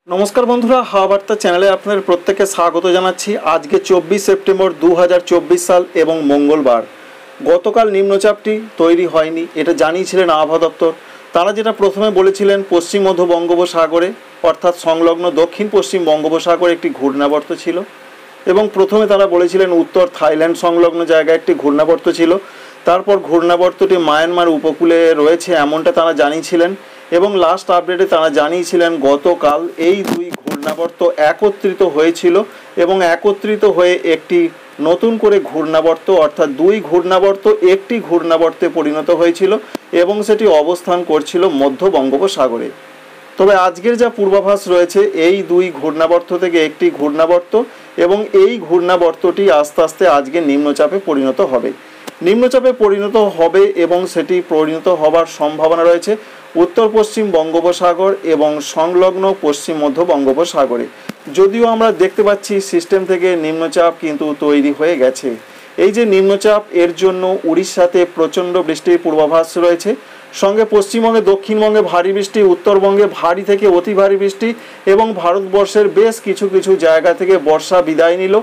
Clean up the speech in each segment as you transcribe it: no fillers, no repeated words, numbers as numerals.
नमस्कार बंधुरा हावा बार्ता चैनले आपनादेर प्रत्येकके स्वागत जानाच्छि। आज के 24 सेप्टेम्बर 2024 साल एवं मंगलवार गतकाल निम्नचापटी तैरी हयनि एटा जानिয়েছিলেন आबहावा दफ्तर। तारा जेटा प्रथमे बोलेছিলেন पश्चिम मध्य बंगोपसागरे अर्थात संलग्न दक्षिण पश्चिम बंगोपसागरे एकटी घूर्णाबर्त छिलो एवं प्रथमे तारा बोलेছিলেন उत्तर थाईलैंड संलग्न जायगाय एकटी घूर्णाबर्त छिलो। तारपर घूर्णाबर्तटी म्यानमार उपकूले रयेछे एमनटा तारा जानिয়েছিলেন এবং লাস্ট আপডেটে তারা জানিয়েছিলেন গতকাল এই দুই ঘূর্ণাবর্ত একত্রিত হয়েছিল এবং একত্রিত হয়ে একটি নতুন করে ঘূর্ণাবর্ত অর্থাৎ দুই ঘূর্ণাবর্ত একটি ঘূর্ণাবর্তে পরিণত হয়েছিল এবং সেটি অবস্থান করছিল মধ্য বঙ্গোপসাগরে। তবে আজকের যা পূর্বাভাস রয়েছে এই দুই ঘূর্ণাবর্ত থেকে একটি ঘূর্ণাবর্ত এবং এই ঘূর্ণাবর্তটি আস্তে আস্তে আজকে নিম্নচাপে পরিণত হবে। নিম্নচাপে পরিণত হবে এবং সেটি পরিণত হবার সম্ভাবনা রয়েছে उत्तर पश्चिम बंगोपसागर एवं संलग्न पश्चिम मध्य बंगोपसागरे। যদিও আমরা দেখতে পাচ্ছি সিস্টেম থেকে নিম্নচাপ কিন্তু তৈরি হয়ে গেছে। এই যে নিম্নচাপ এর জন্য উড়িষ্যাতে প্রচণ্ড বৃষ্টির পূর্বাভাস রয়েছে, সঙ্গে পশ্চিমবঙ্গে দক্ষিণবঙ্গে ভারী বৃষ্টি, উত্তরবঙ্গে ভারী থেকে অতি ভারী বৃষ্টি এবং ভারতবর্ষের বেশ কিছু কিছু জায়গা থেকে বর্ষা বিদায় নিল।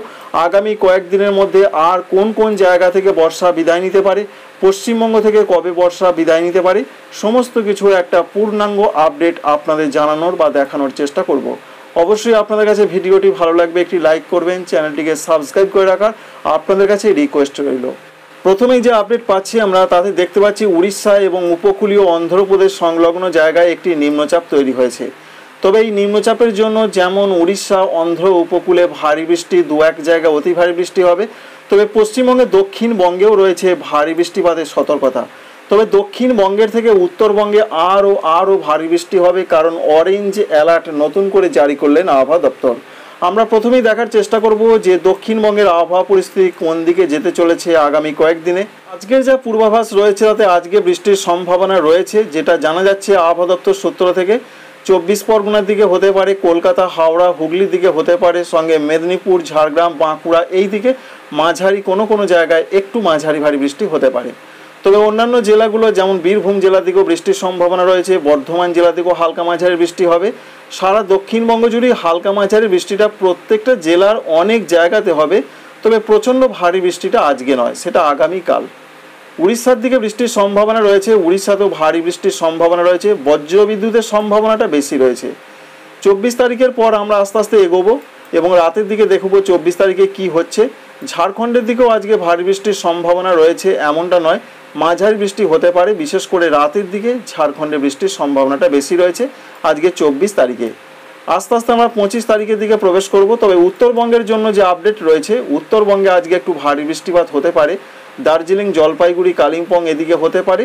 আগামী কয়েকদিনের মধ্যে আর কোন কোন জায়গা থেকে বর্ষা বিদায় নিতে পারে, পশ্চিমবঙ্গ থেকে কবে বর্ষা বিদায় নিতে পারে, সমস্ত কিছু একটা পূর্ণাঙ্গ আপডেট আপনাদের জানানোর বা দেখানোর চেষ্টা করব। অবশ্যই আপনাদের কাছে ভিডিওটি ভালো লাগবে, একটি লাইক করবেন, চ্যানেলটিকে সাবস্ক্রাইব করে রাখার আপনাদের কাছে রিকোয়েস্ট রইল। প্রথমেই যে আপডেট পাচ্ছি আমরা তাতে দেখতে পাচ্ছি উড়িষ্যা এবং উপকূলীয় অন্ধ্রপ্রদেশ সংলগ্ন জায়গায় একটি নিম্নচাপ তৈরি হয়েছে। তবে এই নিম্নচাপের জন্য যেমন উড়িষ্যা অন্ধ্র উপকূলে ভারী বৃষ্টি, দু এক জায়গায় অতি ভারী বৃষ্টি হবে, তবে পশ্চিমবঙ্গে দক্ষিণবঙ্গেও রয়েছে ভারী বৃষ্টিপাতের সতর্কতা। তবে দক্ষিণবঙ্গের থেকে উত্তরবঙ্গে আরও ভারী বৃষ্টি হবে, কারণ অরেঞ্জ অ্যালার্ট নতুন করে জারি করলেন আবহাওয়া দপ্তর। আমরা প্রথমেই দেখার চেষ্টা করব যে দক্ষিণবঙ্গের আবহাওয়া পরিস্থিতি কোন দিকে যেতে চলেছে আগামী কয়েকদিনে। আজকের যা পূর্বাভাস রয়েছে তাতে আজকে বৃষ্টির সম্ভাবনা রয়েছে, যেটা জানা যাচ্ছে আবহাওয়া দপ্তর সূত্র থেকে। 24 পরগনার দিকে হতে পারে, কলকাতা হাওড়া হুগলির দিকে হতে পারে, সঙ্গে মেদিনীপুর ঝাড়গ্রাম বাঁকুড়া এই দিকে মাঝারি কোনো জায়গায় একটু মাঝারি ভারী বৃষ্টি হতে পারে। তবে অন্যান্য জেলাগুলো যেমন বীরভূম জেলার দিকেও বৃষ্টির সম্ভাবনা রয়েছে, বর্ধমান জেলা দিকেও হালকা মাঝারি বৃষ্টি হবে। সারা দক্ষিণবঙ্গ জুড়ে হালকা মাঝারি বৃষ্টিটা প্রত্যেকটা জেলার অনেক জায়গাতে হবে, তবে প্রচণ্ড ভারী বৃষ্টিটা আজকে নয়, সেটা আগামীকাল। উড়িষ্যার দিকে বৃষ্টির সম্ভাবনা রয়েছে, উড়িষ্যাতেও ভারী বৃষ্টির সম্ভাবনা রয়েছে, বজ্রবিদ্যুতের সম্ভাবনাটা বেশি রয়েছে। 24 তারিখের পর আমরা আস্তে আস্তে এগোবো এবং রাতের দিকে দেখব 24 তারিখে কি হচ্ছে। ঝাড়খণ্ডের দিকেও আজকে ভারী বৃষ্টির সম্ভাবনা রয়েছে, এমনটা নয়, মাঝারি বৃষ্টি হতে পারে, বিশেষ করে রাতের দিকে ঝাড়খণ্ডে বৃষ্টির সম্ভাবনাটা বেশি রয়েছে আজকে 24 তারিখে। আস্তে আস্তে আমরা 25 তারিখের দিকে প্রবেশ করব। তবে উত্তরবঙ্গের জন্য যে আপডেট রয়েছে, উত্তরবঙ্গে আজকে একটু ভারী বৃষ্টিপাত হতে পারে, দার্জিলিং জলপাইগুড়ি কালিম্পং এদিকে হতে পারে।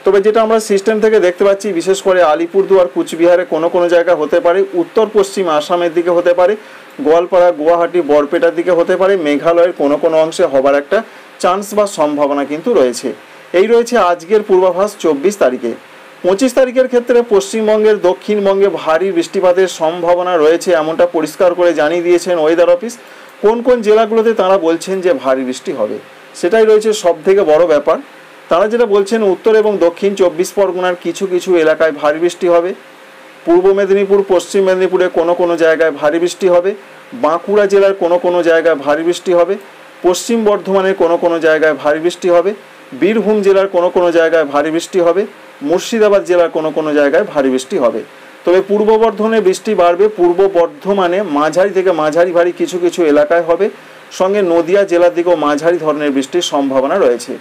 তবে যেটা আমরা সিস্টেম থেকে দেখতে পাচ্ছি, বিশেষ করে আলিপুরদুয়ার কুচবিহারে কোনো জায়গা হতে পারে, উত্তর পশ্চিম আসামের দিকে হতে পারে, গোয়ালপাড়া গুয়াহাটি বরপেটার দিকে হতে পারে, মেঘালয়ের কোনো অংশে হবার একটা চান্স বা সম্ভাবনা কিন্তু রয়েছে। এই রয়েছে আজকের পূর্বাভাস 24 তারিখে। 25 তারিখের ক্ষেত্রে পশ্চিমবঙ্গের দক্ষিণবঙ্গে ভারী বৃষ্টিপাতের সম্ভাবনা রয়েছে, এমনটা পরিষ্কার করে জানিয়ে দিয়েছেন ওয়েদার অফিস। কোন কোন জেলাগুলোতে তারা বলছেন যে ভারী বৃষ্টি হবে, সেটাই রয়েছে সবথেকে বড় ব্যাপার। তারা যেটা বলছেন উত্তর এবং দক্ষিণ 24 পরগনার কিছু কিছু এলাকায় ভারী বৃষ্টি হবে, পূর্ব মেদিনীপুর পশ্চিম মেদিনীপুরে কোনো জায়গায় ভারী বৃষ্টি হবে, বাঁকুড়া জেলার কোনো জায়গায় ভারী বৃষ্টি হবে, পশ্চিম বর্ধমানের কোনো জায়গায় ভারী বৃষ্টি হবে, বীরভূম জেলার কোনো জায়গায় ভারী বৃষ্টি হবে, মুর্শিদাবাদ জেলার কোনো জায়গায় ভারী বৃষ্টি হবে। তবে পূর্ব বর্ধমানে বৃষ্টি বাড়বে, পূর্ব বর্ধমানে মাঝারি থেকে মাঝারি ভারী কিছু কিছু এলাকায় হবে, সঙ্গে নদিয়া জেলার দিকেও মাঝারি ধরনের বৃষ্টির সম্ভাবনা রয়েছে।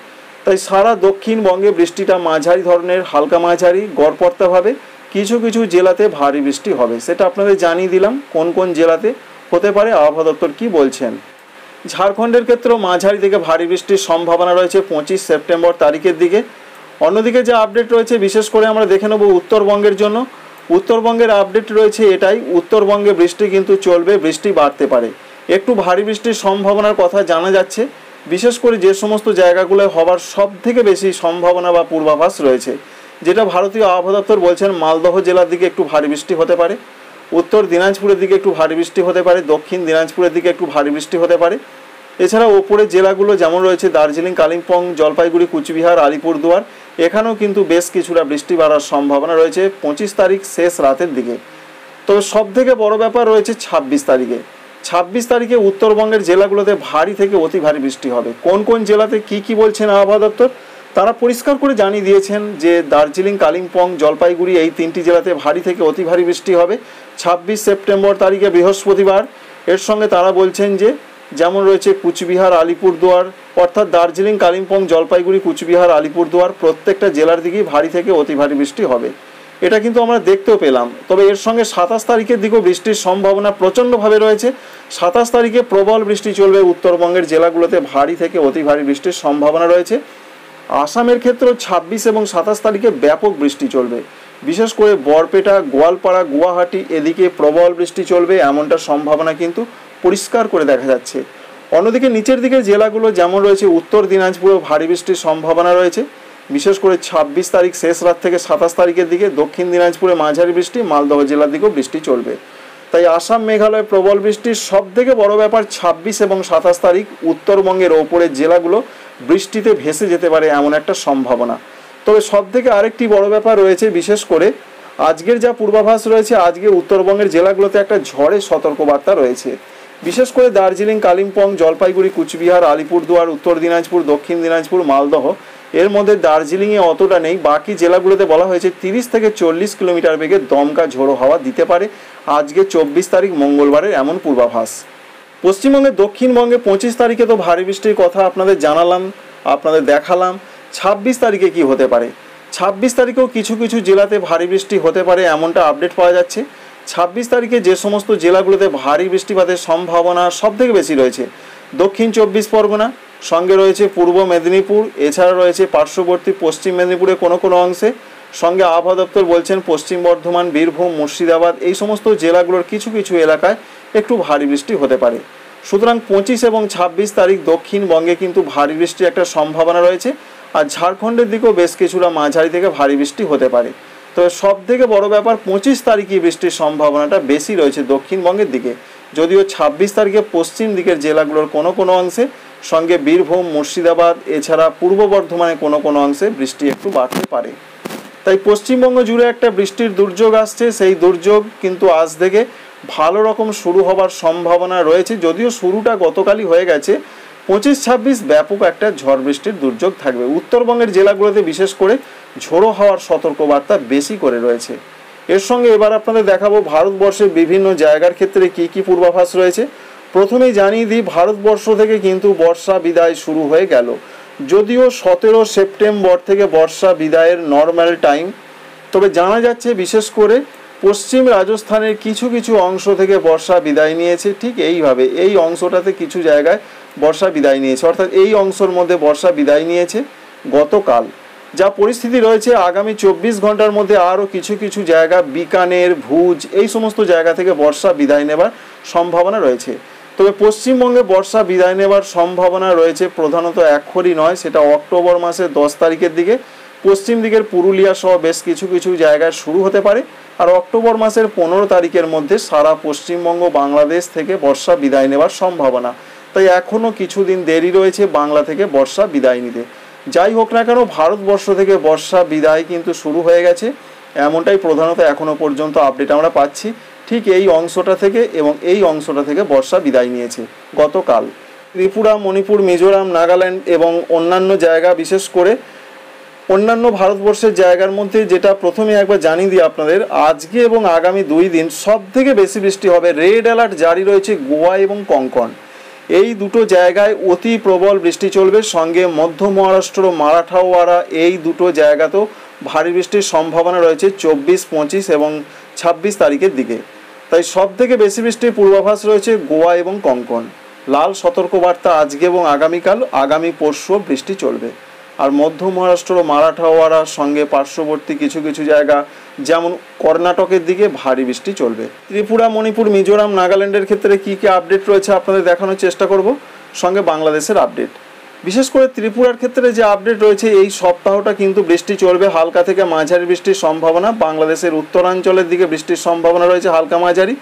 তাই সারা দক্ষিণবঙ্গে বৃষ্টিটা মাঝারি ধরনের, হালকা মাঝারি গড়পড়তাভাবে কিছু কিছু জেলাতে ভারী বৃষ্টি হবে, সেটা আপনাদের জানিয়ে দিলাম কোন কোন জেলাতে হতে পারে, আবহাওয়া দপ্তর কী বলছেন। ঝাড়খণ্ডের ক্ষেত্রেও মাঝারি থেকে ভারী বৃষ্টির সম্ভাবনা রয়েছে 25 সেপ্টেম্বর তারিখের দিকে। অন্যদিকে যে আপডেট রয়েছে বিশেষ করে আমরা দেখে নেব উত্তরবঙ্গের জন্য। উত্তরবঙ্গের আপডেট রয়েছে এটাই, উত্তরবঙ্গে বৃষ্টি কিন্তু চলবে, বৃষ্টি বাড়তে পারে, একটু ভারী বৃষ্টির সম্ভাবনার কথা জানা যাচ্ছে। বিশেষ করে যে সমস্ত জায়গাগুলো হবার সব থেকে বেশি সম্ভাবনা বা পূর্বাভাস রয়েছে, যেটা ভারতীয় আবহাওয়া দপ্তর বলছেন, মালদহ জেলার দিকে একটু ভারী বৃষ্টি হতে পারে, উত্তর দিনাজপুরের দিকে একটু ভারী বৃষ্টি হতে পারে, দক্ষিণ দিনাজপুরের দিকে একটু ভারী বৃষ্টি হতে পারে। এছাড়া ওপরের জেলাগুলো যেমন রয়েছে দার্জিলিং কালিম্পং জলপাইগুড়ি কুচবিহার আলিপুরদুয়ার, এখানেও কিন্তু বেশ কিছুটা বৃষ্টি বাড়ার সম্ভাবনা রয়েছে 25 তারিখ শেষ রাতের দিকে। তবে সবথেকে বড় ব্যাপার রয়েছে 26 তারিখে। 26 তারিখে উত্তরবঙ্গের জেলাগুলোতে ভারী থেকে অতি ভারী বৃষ্টি হবে। কোন কোন জেলাতে কি বলছেন আবহাওয়া দপ্তর, তারা পরিষ্কার করে জানিয়ে দিয়েছেন যে দার্জিলিং, কালিম্পং, জলপাইগুড়ি এই 3টি জেলাতে ভারী থেকে অতি ভারী বৃষ্টি হবে 26 সেপ্টেম্বর তারিখে বৃহস্পতিবার। এর সঙ্গে তারা বলছেন যে যেমন রয়েছে কুচবিহার, আলিপুরদুয়ার, অর্থাৎ দার্জিলিং, কালিম্পং, জলপাইগুড়ি, কুচবিহার, আলিপুরদুয়ার প্রত্যেকটা জেলার দিকেই ভারী থেকে অতি ভারী বৃষ্টি হবে। এটা কিন্তু আমরা দেখতেও পেলাম। তবে এর সঙ্গে 27 তারিখের দিকেও বৃষ্টির সম্ভাবনা প্রচণ্ডভাবে রয়েছে। 27 তারিখে প্রবল বৃষ্টি চলবে উত্তরবঙ্গের জেলাগুলোতে, ভারী থেকে অতি ভারী বৃষ্টির সম্ভাবনা রয়েছে। আসামের ক্ষেত্রেও 26 এবং 27 তারিখে ব্যাপক বৃষ্টি চলবে, বিশেষ করে বরপেটা, গোয়ালপাড়া, গুয়াহাটি এদিকে প্রবল বৃষ্টি চলবে, এমনটা সম্ভাবনা কিন্তু পরিষ্কার করে দেখা যাচ্ছে। অন্যদিকে নিচের দিকে জেলাগুলো যেমন রয়েছে উত্তর দিনাজপুরেও ভারী বৃষ্টির সম্ভাবনা রয়েছে, বিশেষ করে 26 তারিখ শেষ রাত থেকে 27 তারিখের দিকে দক্ষিণ দিনাজপুরে মাঝারি বৃষ্টি, মালদহ জেলার দিকেও বৃষ্টি চলবে। তাই আসাম, মেঘালয় প্রবল বৃষ্টির সবথেকে বড় ব্যাপার 26 এবং 27 তারিখ উত্তরবঙ্গের ওপরের জেলাগুলো বৃষ্টিতে ভেসে যেতে পারে এমন একটা সম্ভাবনা। তবে সবথেকে আরেকটি বড় ব্যাপার রয়েছে, বিশেষ করে আজকের যা পূর্বাভাস রয়েছে, আজকে উত্তরবঙ্গের জেলাগুলোতে একটা ঝড়ের সতর্কবার্তা রয়েছে। বিশেষ করে দার্জিলিং, কালিম্পং, জলপাইগুড়ি, কুচবিহার, আলিপুরদুয়ার, উত্তর দিনাজপুর, দক্ষিণ দিনাজপুর, মালদহ, এর মধ্যে দার্জিলিংয়ে অতটা নেই। বাকি জেলাগুলোতে বলা হয়েছে 30 থেকে 40 কিলোমিটার বেগে দমকা ঝোড়ো হাওয়া দিতে পারে আজকে 24 তারিখ মঙ্গলবারের এমন পূর্বাভাস। পশ্চিমবঙ্গে, দক্ষিণবঙ্গে 25 তারিখে তো ভারী বৃষ্টির কথা আপনাদের জানালাম, আপনাদের দেখালাম। 26 তারিখে কি হতে পারে? 26 তারিখেও কিছু কিছু জেলাতে ভারী বৃষ্টি হতে পারে এমনটা আপডেট পাওয়া যাচ্ছে। 26 তারিখে যে সমস্ত জেলাগুলোতে ভারী বৃষ্টিপাতের সম্ভাবনা সবথেকে বেশি রয়েছে, দক্ষিণ 24 পরগনা, সঙ্গে রয়েছে পূর্ব মেদিনীপুর, এছাড়া রয়েছে পার্শ্ববর্তী পশ্চিম মেদিনীপুরে কোনো কোনো অংশে, সঙ্গে আবহাওয়া দপ্তর বলছেন পশ্চিম বর্ধমান, বীরভূম, মুর্শিদাবাদ এই সমস্ত জেলাগুলোর কিছু কিছু এলাকায় একটু ভারী বৃষ্টি হতে পারে। সুতরাং 25 এবং 26 তারিখ দক্ষিণবঙ্গে কিন্তু ভারী বৃষ্টির একটা সম্ভাবনা রয়েছে, আর ঝাড়খণ্ডের দিকেও বেশ কিছুটা মাঝারি থেকে ভারী বৃষ্টি হতে পারে। তবে সব থেকে বড় ব্যাপার 25 তারিখই বৃষ্টির সম্ভাবনাটা বেশি রয়েছে দক্ষিণবঙ্গের দিকে, যদিও 26 তারিখে পশ্চিম দিকের জেলাগুলোর কোনো কোনো অংশে, সঙ্গে বীরভূম, মুর্শিদাবাদ এছাড়া পূর্ব বর্ধমানে কোনো কোনো অংশে বৃষ্টি একটু বাড়তে পারে। তাই পশ্চিমবঙ্গ জুড়ে একটা বৃষ্টির দুর্যোগ আসছে, সেই দুর্যোগ কিন্তু আজ থেকে ভালো রকম শুরু হবার সম্ভাবনা রয়েছে, যদিও শুরুটা গতকালই হয়ে গেছে। 25-26 ব্যাপক একটা ঝড় বৃষ্টির দুর্যোগ থাকবে। উত্তরবঙ্গের জেলাগুলোতে বিশেষ করে ঝোড়ো হওয়ার সতর্কবার্তা বেশি করে রয়েছে। এর সঙ্গে এবার আপনাদের দেখাবো ভারতবর্ষের বিভিন্ন জায়গার ক্ষেত্রে কি পূর্বাভাস রয়েছে। প্রথমেই জানিয়ে দিই, ভারতবর্ষ থেকে কিন্তু বর্ষা বিদায় শুরু হয়ে গেল, যদিও 17 সেপ্টেম্বর থেকে বর্ষা বিদায়ের নর্মাল টাইম। তবে জানা যাচ্ছে বিশেষ করে পশ্চিম রাজস্থানের কিছু কিছু অংশ থেকে বর্ষা বিদায় নিয়েছে, ঠিক এইভাবে এই অংশটাতে কিছু জায়গায় বর্ষা বিদায় নিয়েছে, অর্থাৎ এই অংশের মধ্যে বর্ষা বিদায় নিয়েছে গতকাল। যা পরিস্থিতি রয়েছে আগামী 24 ঘন্টার মধ্যে আরও কিছু কিছু জায়গা, বিকানের, ভুজ এই সমস্ত জায়গা থেকে বর্ষা বিদায় নেবার সম্ভাবনা রয়েছে। তবে পশ্চিমবঙ্গে বর্ষা বিদায় নেবার সম্ভাবনা রয়েছে প্রধানত এখনই নয়, সেটা অক্টোবর মাসের 10 তারিখের দিকে পশ্চিম দিকের পুরুলিয়া সহ বেশ কিছু কিছু জায়গায় শুরু হতে পারে, আর অক্টোবর মাসের 15 তারিখের মধ্যে সারা পশ্চিমবঙ্গ, বাংলাদেশ থেকে বর্ষা বিদায় নেবার সম্ভাবনা। তাই এখনও কিছুদিন দেরি রয়েছে বাংলা থেকে বর্ষা বিদায় নিতে। যাই হোক না কেন, ভারতবর্ষ থেকে বর্ষা বিদায় কিন্তু শুরু হয়ে গেছে, এমনটাই প্রধানত এখনও পর্যন্ত আপডেট আমরা পাচ্ছি। ঠিক এই অংশটা থেকে এবং এই অংশটা থেকে বর্ষা বিদায় নিয়েছে গতকাল। ত্রিপুরা, মণিপুর, মিজোরাম, নাগাল্যান্ড এবং অন্যান্য জায়গা, বিশেষ করে অন্যান্য ভারতবর্ষের জায়গার মধ্যে যেটা প্রথমে একবার জানিয়ে দিই আপনাদের, আজকে এবং আগামী 2 দিন সব থেকে বেশি বৃষ্টি হবে। রেড অ্যালার্ট জারি রয়েছে গোয়া এবং কঙ্কন, এই দুটো জায়গায় অতি প্রবল বৃষ্টি চলবে। সঙ্গে মধ্য মহারাষ্ট্র, মারাঠাওয়াড়া এই দুটো জায়গাতেও ভারী বৃষ্টির সম্ভাবনা রয়েছে 24, 25 এবং 26 তারিখের দিকে। তাই সব থেকে বেশি বৃষ্টির পূর্বাভাস রয়েছে গোয়া এবং কঙ্কন। লাল সতর্কবার্তা আজকে এবং আগামীকাল, আগামী পরশুও বৃষ্টি চলবে। আর মধ্য মহারাষ্ট্র, মারাঠাওয়াড়ার সঙ্গে পার্শ্ববর্তী কিছু কিছু জায়গা যেমন কর্ণাটকের দিকে ভারী বৃষ্টি চলবে। ত্রিপুরা, মণিপুর, মিজোরাম, নাগাল্যান্ডের ক্ষেত্রে কী আপডেট রয়েছে আপনাদের দেখানোর চেষ্টা করব, সঙ্গে বাংলাদেশের আপডেট। বিশেষ করে ত্রিপুরার ক্ষেত্রে যে আপডেট রয়েছে, এই সপ্তাহটা কিন্তু বৃষ্টি চলবে, হালকা থেকে মাঝারি বৃষ্টির সম্ভাবনা। বাংলাদেশের উত্তরাঞ্চলের দিকে বৃষ্টির সম্ভাবনা রয়েছে হালকা মাঝারি।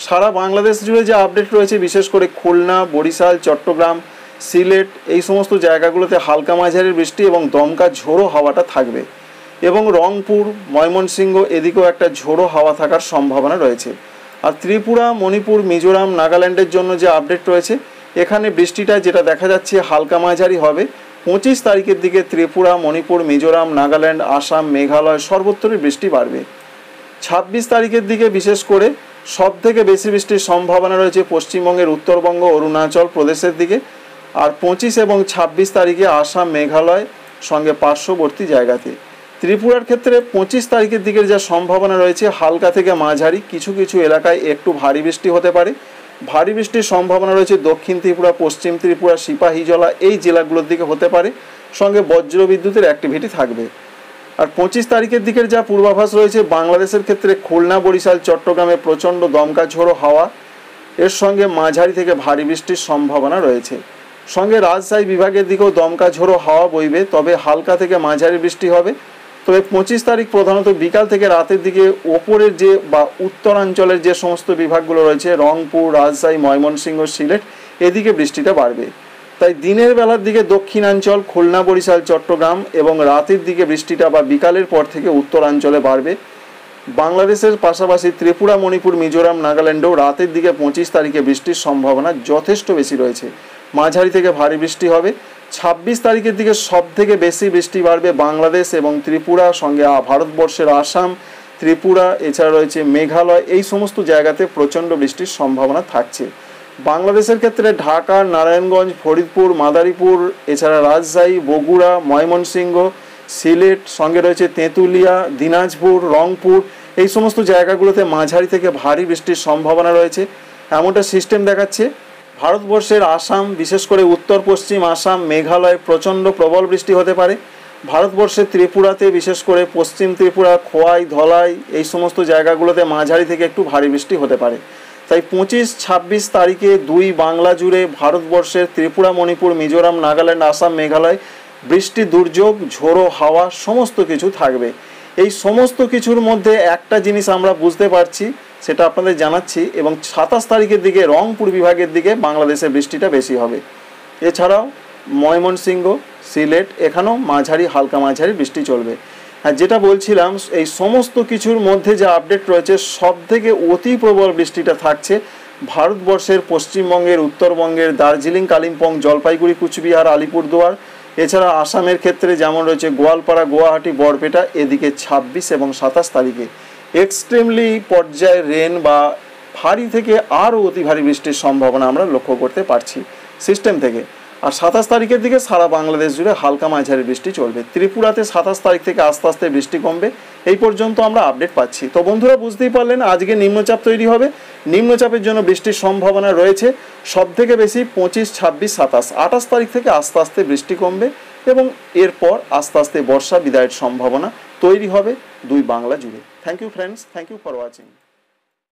সারা বাংলাদেশ জুড়ে যে আপডেট রয়েছে, বিশেষ করে খুলনা, বরিশাল, চট্টগ্রাম, সিলেট এই সমস্ত জায়গাগুলোতে হালকা মাঝারি বৃষ্টি এবং দমকা ঝোড়ো হাওয়াটা থাকবে, এবং রংপুর, ময়মনসিংহ এদিকেও একটা ঝোড়ো হাওয়া থাকার সম্ভাবনা রয়েছে। আর ত্রিপুরা, মণিপুর, মিজোরাম, নাগাল্যান্ডের জন্য যে আপডেট রয়েছে, এখানে বৃষ্টিটা যেটা দেখা যাচ্ছে হালকা মাঝারি হবে। 25 তারিখের দিকে ত্রিপুরা, মণিপুর, মিজোরাম, নাগাল্যান্ড, আসাম, মেঘালয় সর্বত্রই বৃষ্টি বাড়বে। 26 তারিখের দিকে বিশেষ করে সব থেকে বেশি বৃষ্টির সম্ভাবনা রয়েছে পশ্চিমবঙ্গের উত্তরবঙ্গ, অরুণাচল প্রদেশের দিকে। আর 25 এবং 26 তারিখে আসাম, মেঘালয় সঙ্গে পার্শ্ববর্তী জায়গাতে। ত্রিপুরার ক্ষেত্রে 25 তারিখের দিকের যা সম্ভাবনা রয়েছে হালকা থেকে মাঝারি, কিছু কিছু এলাকায় একটু ভারী বৃষ্টি হতে পারে। ভারী বৃষ্টির সম্ভাবনা রয়েছে দক্ষিণ ত্রিপুরা, পশ্চিম ত্রিপুরা, সিপাহীজলা এই জেলাগুলোর দিকে হতে পারে, সঙ্গে বজ্রবিদ্যুতের অ্যাক্টিভিটি থাকবে। আর 25 তারিখের দিকের যা পূর্বাভাস রয়েছে বাংলাদেশের ক্ষেত্রে খুলনা, বরিশাল, চট্টগ্রামে প্রচণ্ড দমকা ঝোড়ো হাওয়া, এর সঙ্গে মাঝারি থেকে ভারী বৃষ্টির সম্ভাবনা রয়েছে। সঙ্গে রাজশাহী বিভাগের দিকেও দমকা ঝোড়ো হাওয়া বইবে, তবে হালকা থেকে মাঝারি বৃষ্টি হবে। তবে 25 তারিখ প্রধানত বিকাল থেকে রাতের দিকে ওপরের যে বা উত্তরাঞ্চলের যে সমস্ত বিভাগগুলো রয়েছে রংপুর, রাজশাহী, ময়মনসিংহ, সিলেট এদিকে বৃষ্টিটা বাড়বে। তাই দিনের বেলার দিকে দক্ষিণাঞ্চল, খুলনা, বরিশাল, চট্টগ্রাম এবং রাতের দিকে বৃষ্টিটা বা বিকালের পর থেকে উত্তরাঞ্চলে বাড়বে। বাংলাদেশের পাশাপাশি ত্রিপুরা, মণিপুর, মিজোরাম, নাগাল্যান্ডেও রাতের দিকে 25 তারিখে বৃষ্টির সম্ভাবনা যথেষ্ট বেশি রয়েছে। মাঝারি থেকে ভারী বৃষ্টি হবে। 26 তারিখের দিকে সব থেকে বেশি বৃষ্টি বাড়বে বাংলাদেশ এবং ত্রিপুরা, সঙ্গে ভারতবর্ষের আসাম, ত্রিপুরা, এছাড়া রয়েছে মেঘালয়, এই সমস্ত জায়গাতে প্রচণ্ড বৃষ্টির সম্ভাবনা থাকছে। বাংলাদেশের ক্ষেত্রে ঢাকা, নারায়ণগঞ্জ, ফরিদপুর, মাদারীপুর, এছাড়া রাজশাহী, বগুড়া, ময়মনসিংহ, সিলেট, সঙ্গে রয়েছে তেঁতুলিয়া, দিনাজপুর, রংপুর এই সমস্ত জায়গাগুলোতে মাঝারি থেকে ভারী বৃষ্টির সম্ভাবনা রয়েছে এমনটা সিস্টেম দেখাচ্ছে। ভারতবর্ষের আসাম, বিশেষ করে উত্তর পশ্চিম আসাম, মেঘালয় প্রচণ্ড প্রবল বৃষ্টি হতে পারে। ভারতবর্ষের ত্রিপুরাতে, বিশেষ করে পশ্চিম ত্রিপুরা, খোয়াই, ধলাই এই সমস্ত জায়গাগুলোতে মাঝারি থেকে একটু ভারী বৃষ্টি হতে পারে। তাই 25-26 তারিখে দুই বাংলা জুড়ে ভারতবর্ষের ত্রিপুরা, মণিপুর, মিজোরাম, নাগাল্যান্ড, আসাম, মেঘালয় বৃষ্টি, দুর্যোগ, ঝোড়ো হাওয়া সমস্ত কিছু থাকবে। এই সমস্ত কিছুর মধ্যে একটা জিনিস আমরা বুঝতে পারছি, সেটা আপনাদের জানাচ্ছি, এবং 27 তারিখের দিকে রংপুর বিভাগের দিকে বাংলাদেশে বৃষ্টিটা বেশি হবে। এছাড়াও ময়মনসিংহ, সিলেট এখানেও মাঝারি, হালকা মাঝারি বৃষ্টি চলবে। হ্যাঁ, যেটা বলছিলাম এই সমস্ত কিছুর মধ্যে যে আপডেট রয়েছে সব থেকে অতি প্রবল বৃষ্টিটা থাকছে ভারতবর্ষের পশ্চিমবঙ্গের, উত্তরবঙ্গের দার্জিলিং, কালিম্পং, জলপাইগুড়ি, কুচবিহার, আলিপুরদুয়ার, এছাড়া আসামের ক্ষেত্রে যেমন রয়েছে গোয়ালপাড়া, গুয়াহাটি, বরপেটা এদিকে 26 এবং 27 তারিখে এক্সট্রিমলি পর্যায়ে রেন বা ভারী থেকে আরও অতি ভারী বৃষ্টির সম্ভাবনা আমরা লক্ষ্য করতে পারছি সিস্টেম থেকে। আর 27 তারিখের দিকে সারা বাংলাদেশ জুড়ে হালকা মাঝারি বৃষ্টি চলবে। ত্রিপুরাতে 27 তারিখ থেকে আস্তে আস্তে বৃষ্টি কমবে, এই পর্যন্ত আমরা আপডেট পাচ্ছি। তো বন্ধুরা বুঝতেই পারলেন আজকে নিম্নচাপ তৈরি হবে। নিম্নচাপের জন্য বৃষ্টির সম্ভাবনা রয়েছে সব থেকে বেশি 25, 26, 27, 28 তারিখ থেকে আস্তে আস্তে বৃষ্টি কমবে এবং এরপর আস্তে আস্তে বর্ষা বিদায়ের সম্ভাবনা তৈরি হবে দুই বাংলা জুড়ে। Thank you friends, thank you for watching.